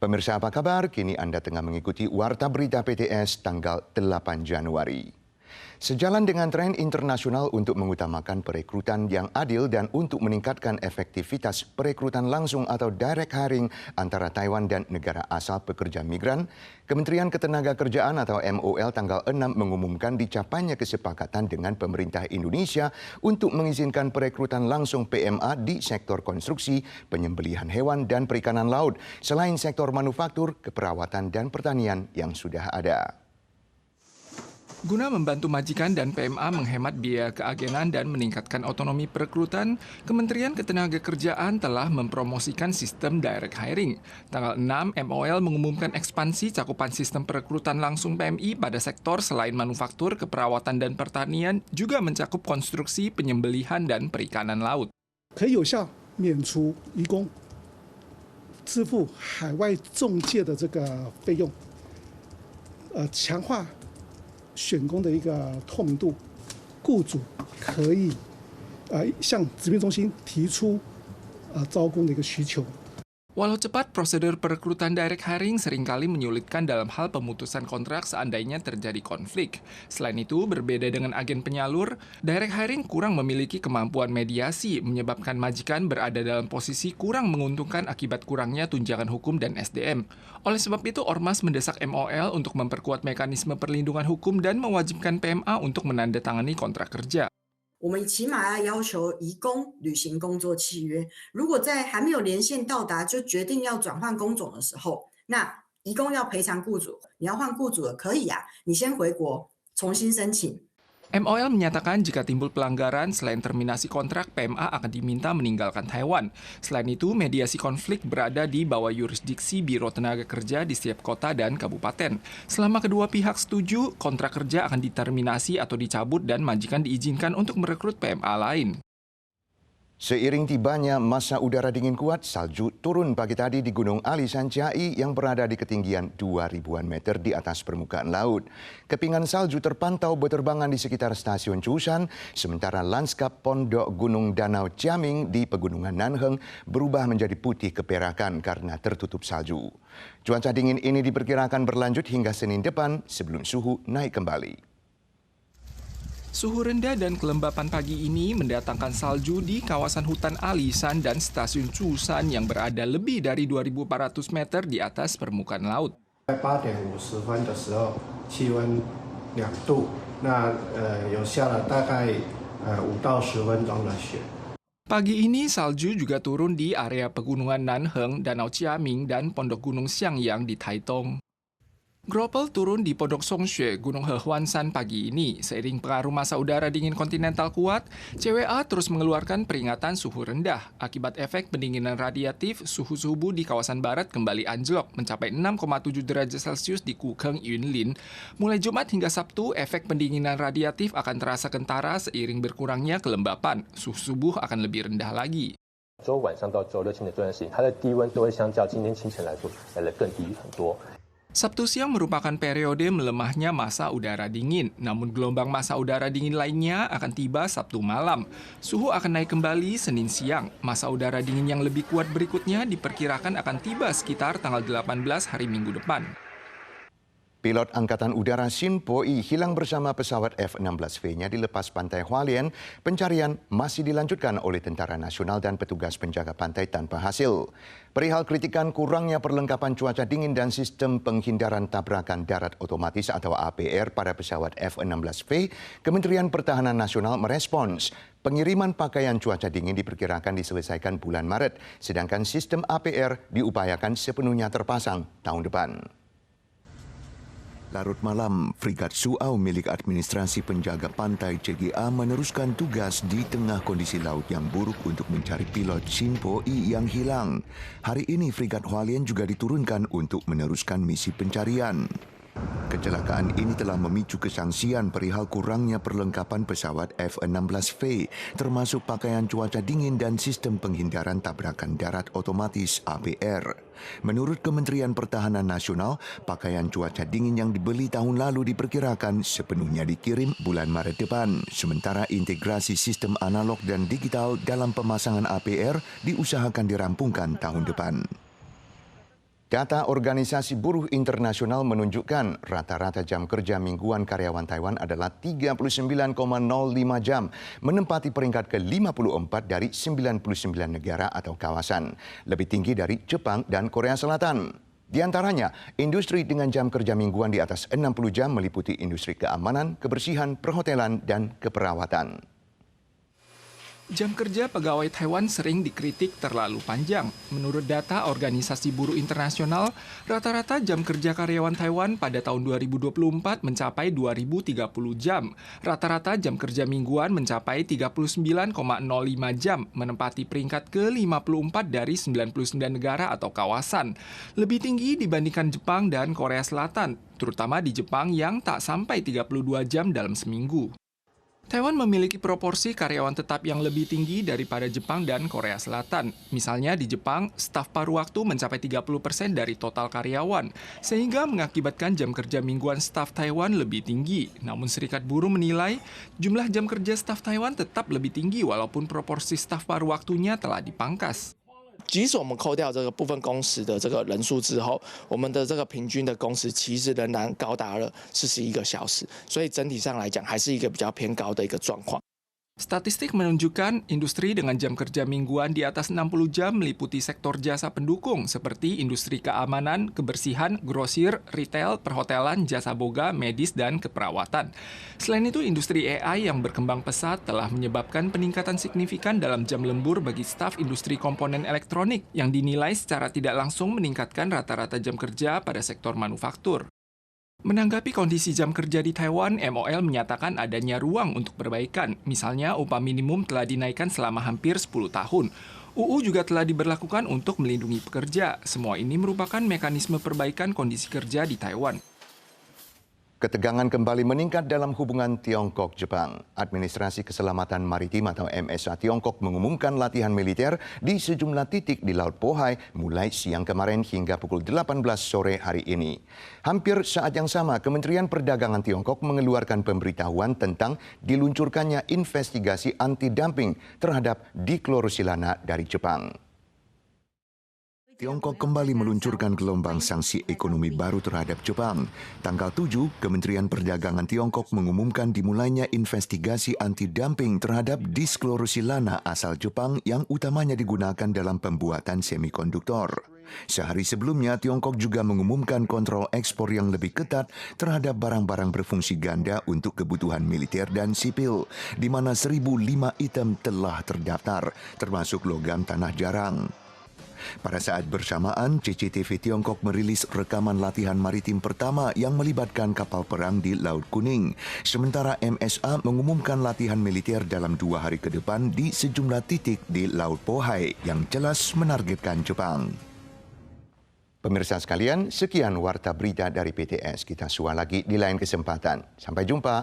Pemirsa apa kabar? Kini Anda tengah mengikuti Warta Berita PTS tanggal 8 Januari. Sejalan dengan tren internasional untuk mengutamakan perekrutan yang adil dan untuk meningkatkan efektivitas perekrutan langsung atau direct hiring antara Taiwan dan negara asal pekerja migran, Kementerian Ketenagakerjaan atau MOL tanggal 6 mengumumkan dicapainya kesepakatan dengan pemerintah Indonesia untuk mengizinkan perekrutan langsung PMA di sektor konstruksi, penyembelihan hewan dan perikanan laut, selain sektor manufaktur, keperawatan dan pertanian yang sudah ada. Guna membantu majikan dan PMA menghemat biaya keagenan dan meningkatkan otonomi perekrutan, Kementerian Ketenagakerjaan telah mempromosikan sistem direct hiring. Tanggal 6, MOL mengumumkan ekspansi cakupan sistem perekrutan langsung PMI pada sektor selain manufaktur, keperawatan dan pertanian, juga mencakup konstruksi, penyembelihan dan perikanan laut. 可以有效免除移工支付海外中介的这个费用，强化 选工的一个透明度，雇主可以向职聘中心提出招工的一个需求。 Walau cepat, prosedur perekrutan direct hiring seringkali menyulitkan dalam hal pemutusan kontrak seandainya terjadi konflik. Selain itu, berbeda dengan agen penyalur, direct hiring kurang memiliki kemampuan mediasi, menyebabkan majikan berada dalam posisi kurang menguntungkan akibat kurangnya tunjangan hukum dan SDM. Oleh sebab itu, Ormas mendesak MOL untuk memperkuat mekanisme perlindungan hukum dan mewajibkan PMA untuk menandatangani kontrak kerja. 我们起码要求移工履行工作契约。如果在还没有年限到达就决定要转换工种的时候，那移工要赔偿雇主，你要换雇主了可以啊，你先回国重新申请。 MOL menyatakan jika timbul pelanggaran selain terminasi kontrak, PMA akan diminta meninggalkan Taiwan. Selain itu, mediasi konflik berada di bawah yurisdiksi Biro Tenaga Kerja di setiap kota dan kabupaten. Selama kedua pihak setuju, kontrak kerja akan diterminasi atau dicabut dan majikan diizinkan untuk merekrut PMA lain. Seiring tibanya masa udara dingin kuat, salju turun pagi tadi di Gunung Alisan Chiai yang berada di ketinggian 2.000-an meter di atas permukaan laut. Kepingan salju terpantau berterbangan di sekitar stasiun Chusan, sementara lanskap pondok Gunung Danau Chiaming di Pegunungan Nanheng berubah menjadi putih keperakan karena tertutup salju. Cuaca dingin ini diperkirakan berlanjut hingga Senin depan sebelum suhu naik kembali. Suhu rendah dan kelembapan pagi ini mendatangkan salju di kawasan hutan Alisan dan stasiun Chusan yang berada lebih dari 2.400 meter di atas permukaan laut. 8:50的时候，气温2度，那有下了大概5到10分钟的雪。 Pagi ini salju juga turun di area pegunungan Nanheng, Danau Chiaming, dan Pondok Gunung Xiangyang di Taitung. Gropel turun di Pondok Songxue, Gunung Hehuanshan pagi ini. Seiring pengaruh masa udara dingin kontinental kuat, CWA terus mengeluarkan peringatan suhu rendah. Akibat efek pendinginan radiatif, suhu subuh di kawasan barat kembali anjlok, mencapai 6,7 derajat Celcius di Kukeng, Yunlin. Mulai Jumat hingga Sabtu, efek pendinginan radiatif akan terasa kentara seiring berkurangnya kelembapan. Suhu subuh akan lebih rendah lagi. 周晚上到周六清晨这段时间，它的低温都会相较今天清晨来说来得更低很多。 Sabtu siang merupakan periode melemahnya masa udara dingin, namun gelombang masa udara dingin lainnya akan tiba Sabtu malam. Suhu akan naik kembali Senin siang. Masa udara dingin yang lebih kuat berikutnya diperkirakan akan tiba sekitar tanggal 18 hari Minggu depan. Pilot Angkatan Udara Shin Po-i hilang bersama pesawat F-16V-nya di lepas pantai Hualien. Pencarian masih dilanjutkan oleh Tentara Nasional dan petugas penjaga pantai tanpa hasil. Perihal kritikan kurangnya perlengkapan cuaca dingin dan sistem penghindaran tabrakan darat otomatis atau APR pada pesawat F-16V, Kementerian Pertahanan Nasional merespons. Pengiriman pakaian cuaca dingin diperkirakan diselesaikan bulan Maret, sedangkan sistem APR diupayakan sepenuhnya terpasang tahun depan. Larut malam, Frigat Suau milik Administrasi Penjaga Pantai CGA meneruskan tugas di tengah kondisi laut yang buruk untuk mencari pilot Shin Po-i yang hilang. Hari ini Frigat Hualien juga diturunkan untuk meneruskan misi pencarian. Kecelakaan ini telah memicu kesangsian perihal kurangnya perlengkapan pesawat F-16V, termasuk pakaian cuaca dingin dan sistem penghindaran tabrakan darat otomatis APR. Menurut Kementerian Pertahanan Nasional, pakaian cuaca dingin yang dibeli tahun lalu diperkirakan sepenuhnya dikirim bulan Maret depan, sementara integrasi sistem analog dan digital dalam pemasangan APR diusahakan dirampungkan tahun depan. Data Organisasi Buruh Internasional menunjukkan rata-rata jam kerja mingguan karyawan Taiwan adalah 39,05 jam, menempati peringkat ke-54 dari 99 negara atau kawasan, lebih tinggi dari Jepang dan Korea Selatan. Di antaranya, industri dengan jam kerja mingguan di atas 60 jam meliputi industri keamanan, kebersihan, perhotelan, dan keperawatan. Jam kerja pegawai Taiwan sering dikritik terlalu panjang. Menurut data Organisasi Buruh Internasional, rata-rata jam kerja karyawan Taiwan pada tahun 2024 mencapai 2030 jam. Rata-rata jam kerja mingguan mencapai 39,05 jam, menempati peringkat ke-54 dari 99 negara atau kawasan. Lebih tinggi dibandingkan Jepang dan Korea Selatan, terutama di Jepang yang tak sampai 32 jam dalam seminggu. Taiwan memiliki proporsi karyawan tetap yang lebih tinggi daripada Jepang dan Korea Selatan. Misalnya di Jepang, staf paruh waktu mencapai 30% dari total karyawan, sehingga mengakibatkan jam kerja mingguan staf Taiwan lebih tinggi. Namun Serikat Buruh menilai jumlah jam kerja staf Taiwan tetap lebih tinggi walaupun proporsi staf paruh waktunya telah dipangkas. 即使我们扣掉这个部分工时的这个人数之后，我们的这个平均的工时其实仍然高达了41个小时，所以整体上来讲还是一个比较偏高的一个状况。 Statistik menunjukkan industri dengan jam kerja mingguan di atas 60 jam meliputi sektor jasa pendukung seperti industri keamanan, kebersihan, grosir, retail, perhotelan, jasa boga, medis, dan keperawatan. Selain itu, industri AI yang berkembang pesat telah menyebabkan peningkatan signifikan dalam jam lembur bagi staf industri komponen elektronik yang dinilai secara tidak langsung meningkatkan rata-rata jam kerja pada sektor manufaktur. Menanggapi kondisi jam kerja di Taiwan, MOL menyatakan adanya ruang untuk perbaikan. Misalnya, upah minimum telah dinaikkan selama hampir 10 tahun. UU juga telah diberlakukan untuk melindungi pekerja. Semua ini merupakan mekanisme perbaikan kondisi kerja di Taiwan. Ketegangan kembali meningkat dalam hubungan Tiongkok-Jepang. Administrasi Keselamatan Maritim atau MSA Tiongkok mengumumkan latihan militer di sejumlah titik di Laut Bohai mulai siang kemarin hingga pukul 18 sore hari ini. Hampir saat yang sama, Kementerian Perdagangan Tiongkok mengeluarkan pemberitahuan tentang diluncurkannya investigasi anti-dumping terhadap diklorosilana dari Jepang. Tiongkok kembali meluncurkan gelombang sanksi ekonomi baru terhadap Jepang. Tanggal 7, Kementerian Perdagangan Tiongkok mengumumkan dimulainya investigasi anti-dumping terhadap disklorosilana asal Jepang yang utamanya digunakan dalam pembuatan semikonduktor. Sehari sebelumnya, Tiongkok juga mengumumkan kontrol ekspor yang lebih ketat terhadap barang-barang berfungsi ganda untuk kebutuhan militer dan sipil, di mana 1.005 item telah terdaftar, termasuk logam tanah jarang. Pada saat bersamaan, CCTV Tiongkok merilis rekaman latihan maritim pertama yang melibatkan kapal perang di Laut Kuning. Sementara MSA mengumumkan latihan militer dalam 2 hari ke depan di sejumlah titik di Laut Bohai yang jelas menargetkan Jepang. Pemirsa sekalian, sekian warta berita dari PTS. Kita sua lagi di lain kesempatan. Sampai jumpa.